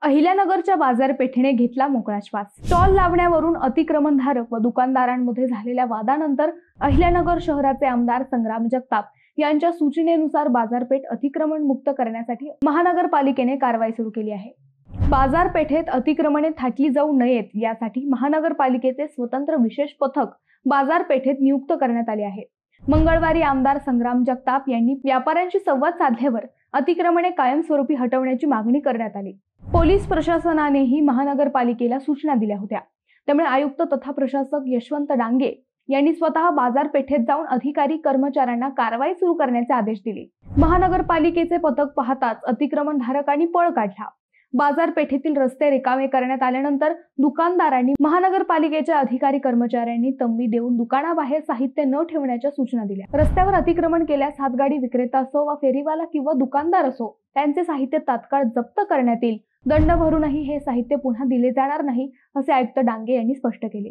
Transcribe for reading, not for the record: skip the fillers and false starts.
अहिल्यानगरच्या बाजारपेठेने घेतला मोकळा श्वास। स्टॉल लावण्यावरून अतिक्रमणधारक व दुकानदारांमध्ये झालेल्या वादानंतर अहिल्यानगर शहराचे आमदार संग्राम जगताप यांच्या सूचनेनुसार बाजारपेठ अतिक्रमण मुक्त करण्यासाठी महानगरपालिकेने कारवाई सुरू केली आहे। बाजारपेठेत अतिक्रमणे थाटली जाऊ नयेत यासाठी महानगरपालिकेचे स्वतंत्र विशेष पथक बाजारपेठेत नियुक्त करण्यात आले आहे। मंगळवारी आमदार संग्राम जगताप यांनी व्यापाऱ्यांशी संवाद साधल्यावर अतिक्रमणे कायमस्वरूपी हटवण्याची मागणी करण्यात आली। पोलीस प्रशासनानेही महानगरपालिकेला सूचना दिल्या होत्या। त्यामुळे आयुक्त तथा प्रशासक यशवंत डांगे यांनी स्वतः बाजारपेठेत जाऊन अधिकारी कर्मचाऱ्यांना कारवाई सुरू करण्याचे आदेश दिले। महानगरपालिकेचे पथक पाहताच अतिक्रमणधारकांनी पळ काढला। बाजारपेठेतील रस्ते रिकामे करण्यात आल्यानंतर दुकानदारांनी महानगरपालिकेच्या अधिकारी कर्मचाऱ्यांनी तंबी देऊन दुकानाबाहेर साहित्य न ठेवण्याच्या सूचना दिल्या। रस्त्यावर अतिक्रमण केल्यास हातगाडी विक्रेता असो वा फेरीवाला किंवा दुकानदार असो त्यांचे साहित्य तात्काळ जप्त करण्यात येईल। दंड भरूनही हे साहित्य पुन्हा दिले जाणार नाही असे आयुक्त डांगे यांनी स्पष्ट केले।